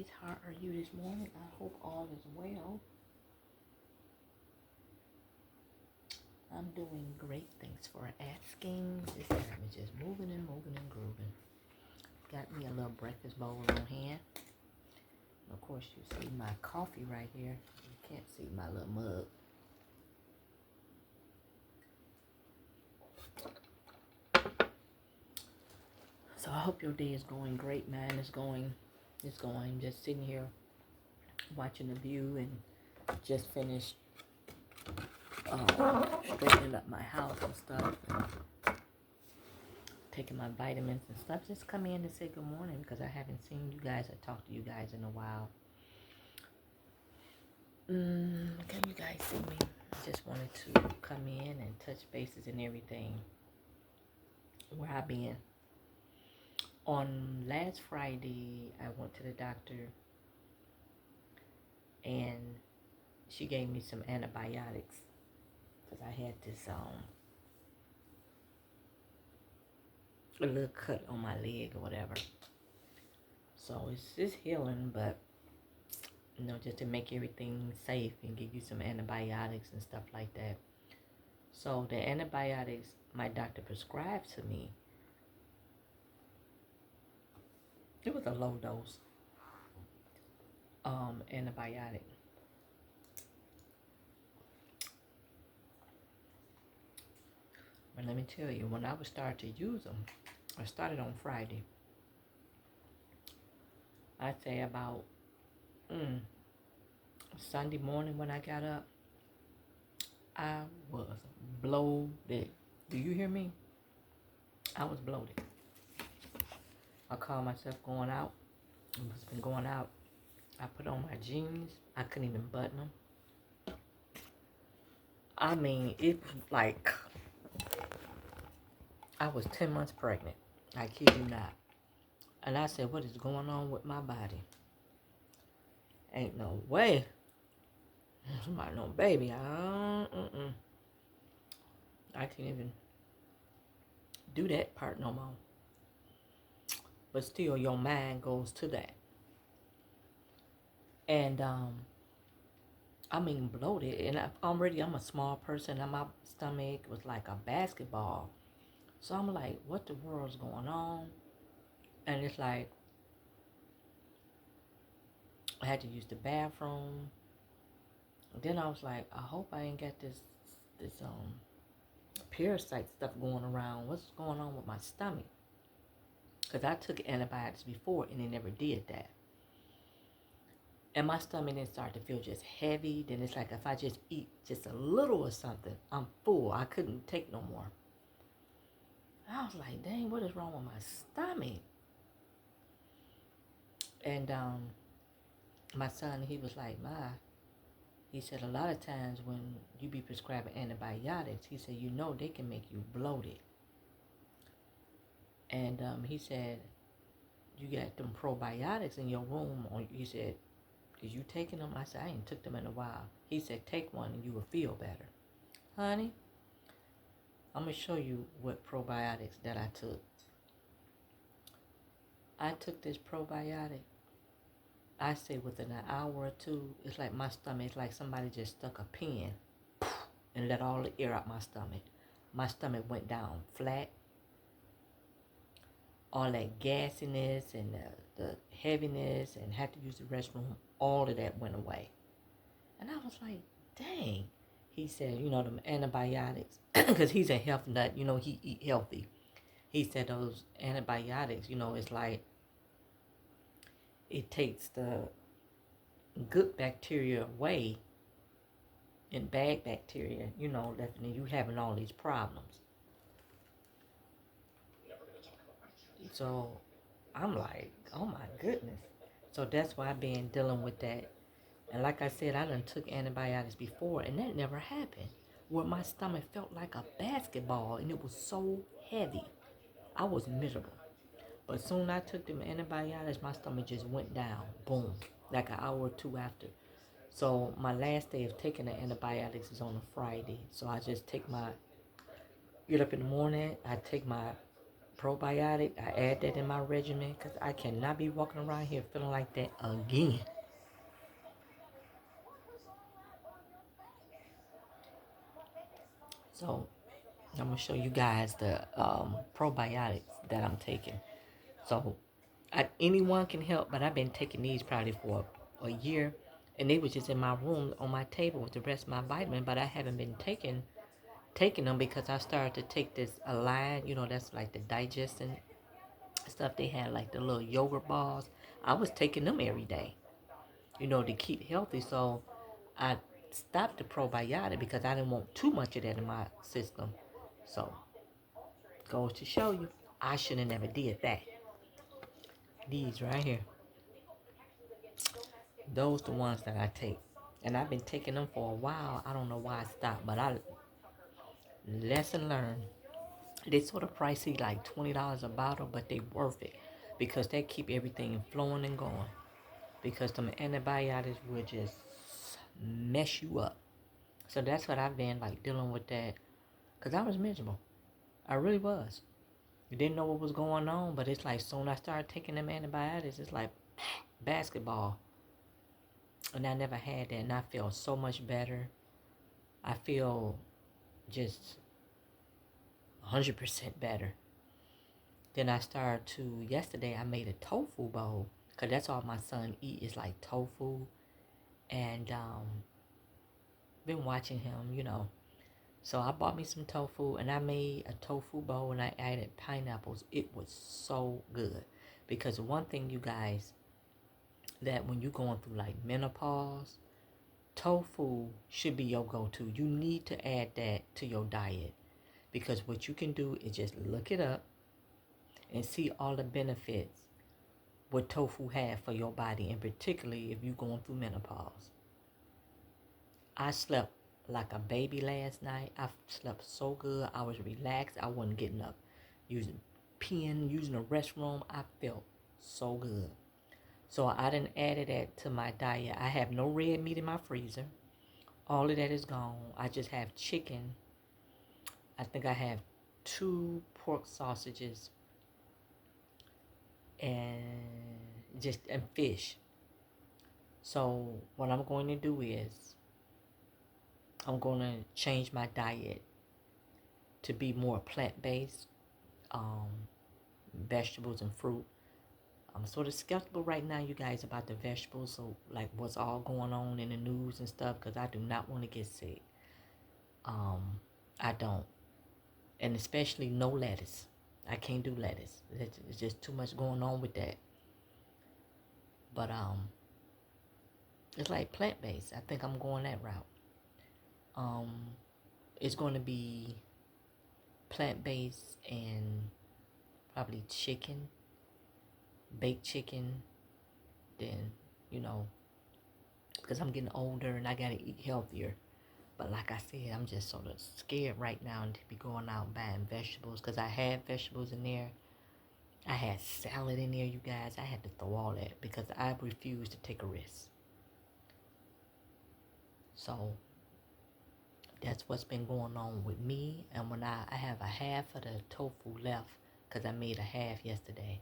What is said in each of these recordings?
guys. How are you this morning? I hope all is well. I'm doing great. Thanks for asking. This time is just moving and grooving. Got me a little breakfast bowl on hand. And of course, you see my coffee right here. You can't see my little mug. So I hope your day is going great, man. It's going. Just sitting here watching the view and just finished straightening up my house and stuff, and taking my vitamins and stuff. Just come in to say good morning because I haven't seen you guys or talked to you guys in a while. Can you guys see me? I just wanted to come in and touch bases and everything. Where I been? On last Friday, I went to the doctor and she gave me some antibiotics because I had this a little cut on my leg or whatever. So it's just healing, but just to make everything safe and give you some antibiotics and stuff like that. So the antibiotics my doctor prescribed to me, it was a low dose antibiotic. But let me tell you, when I would start to use them, I started on Friday. I'd say about Sunday morning when I got up, I was bloated. Do you hear me? I was bloated. I called myself going out. I've been going out. I put on my jeans. I couldn't even button them. I mean, it was like I was 10 months pregnant. I kid you not. And I said, what is going on with my body? Ain't no way. Somebody no baby. I can't even do that part no more. But still, your mind goes to that. And, I mean, bloated. And I'm a small person, and my stomach was like a basketball. So I'm like, what the world's going on? And it's like, I had to use the bathroom. And then I was like, I hope I ain't got this parasite stuff going around. What's going on with my stomach? Because I took antibiotics before and it never did that. And my stomach then started to feel just heavy. Then it's like if I just eat just a little or something, I'm full. I couldn't take no more. I was like, dang, what is wrong with my stomach? And my son, he was like, he said a lot of times when you be prescribing antibiotics, he said, they can make you bloated. And he said, you got them probiotics in your room. He said, is you taking them? I said, I ain't took them in a while. He said, take one and you will feel better. Honey, I'm going to show you what probiotics that I took. I took this probiotic. I say within an hour or two, it's like my stomach, it's like somebody just stuck a pin and let all the air out my stomach. My stomach went down flat. All that gassiness and the heaviness and had to use the restroom, all of that went away. And I was like, dang. He said, them antibiotics, because he's a health nut, he eat healthy. He said those antibiotics, it's like it takes the good bacteria away and bad bacteria, left in you having all these problems. So I'm like, oh my goodness. So that's why I've been dealing with that. And like I said, I done took antibiotics before and that never happened. Where my stomach felt like a basketball and it was so heavy. I was miserable. But soon I took them antibiotics, my stomach just went down. Boom. Like an hour or two after. So my last day of taking the antibiotics is on a Friday. So I just get up in the morning, I take my probiotic. I add that in my regimen because I cannot be walking around here feeling like that again. So I'm gonna show you guys the probiotics that I'm taking. So anyone can help, but I've been taking these probably for a year, and they was just in my room on my table with the rest of my vitamin. But I haven't been taking them because I started to take this Align. You know, that's like the digestion stuff. They had like the little yogurt balls. I was taking them every day, you know, to keep healthy. So I stopped the probiotic because I didn't want too much of that in my system. So goes to show you, I should have never did that. These right here, those the ones that I take. And I've been taking them for a while. I don't know why I stopped, but I lesson learned. They sort of pricey, like $20 a bottle, but they worth it because they keep everything flowing and going. Because some antibiotics will just mess you up. So that's what I've been like dealing with that. Because I was miserable. I really was. You didn't know what was going on, but it's like soon I started taking them antibiotics, it's like basketball. And I never had that, and I feel so much better. I feel just 100% better. Then I started to, yesterday I made a tofu bowl, because that's all my son eat is like tofu. And been watching him, you know. So I bought me some tofu, and I made a tofu bowl, and I added pineapples. It was so good. Because one thing, you guys, that when you're going through like menopause, tofu should be your go-to. You need to add that to your diet. Because what you can do is just look it up and see all the benefits what tofu have for your body, and particularly if you're going through menopause. I slept like a baby last night. I slept so good. I was relaxed. I wasn't getting up, using the restroom. I felt so good. So I didn't add that to my diet. I have no red meat in my freezer. All of that is gone. I just have chicken. I think I have 2 pork sausages and fish. So what I'm going to do is I'm going to change my diet to be more plant-based, vegetables and fruit. I'm sort of skeptical right now, you guys, about the vegetables. So, like, what's all going on in the news and stuff, because I do not want to get sick. I don't. And especially no lettuce. I can't do lettuce. It's just too much going on with that. But, it's like plant-based. I think I'm going that route. It's going to be plant-based and probably chicken, baked chicken, then, you know, because I'm getting older and I got to eat healthier. But like I said, I'm just sort of scared right now to be going out and buying vegetables, because I had vegetables in there. I had salad in there, you guys. I had to throw all that because I refuse to take a risk. So that's what's been going on with me. And when I have a half of the tofu left because I made a half yesterday.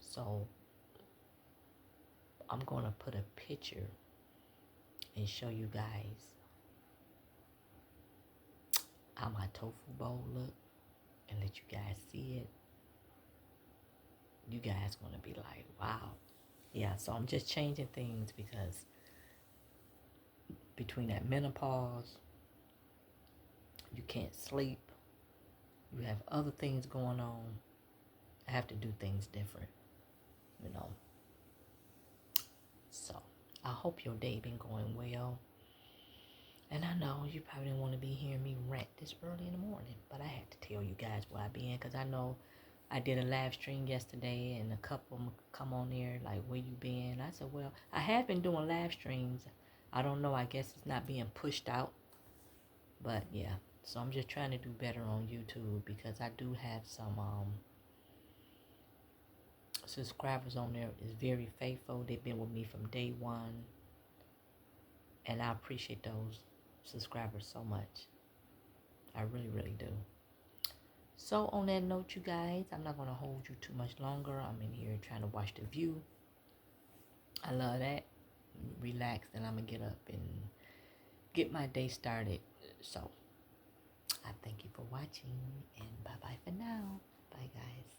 So I'm going to put a picture and show you guys how my tofu bowl look and let you guys see it. You guys going to be like, wow. Yeah, so I'm just changing things because between that menopause, you can't sleep, you have other things going on. I have to do things different, you know. So I hope your day been going well. And I know you probably didn't want to be hearing me rant this early in the morning, but I had to tell you guys where I been, because I know I did a live stream yesterday and a couple of them come on there like, where you been? I said, well, I have been doing live streams. I don't know, I guess it's not being pushed out. But yeah, so I'm just trying to do better on YouTube, because I do have some subscribers on there is very faithful. They've been with me from day one, and I appreciate those subscribers so much. I really, really do. So on that note, you guys, I'm not going to hold you too much longer. I'm in here trying to watch The View. I love that. Relax, and I'm going to get up and get my day started. So I thank you for watching, and bye-bye for now. Bye, guys.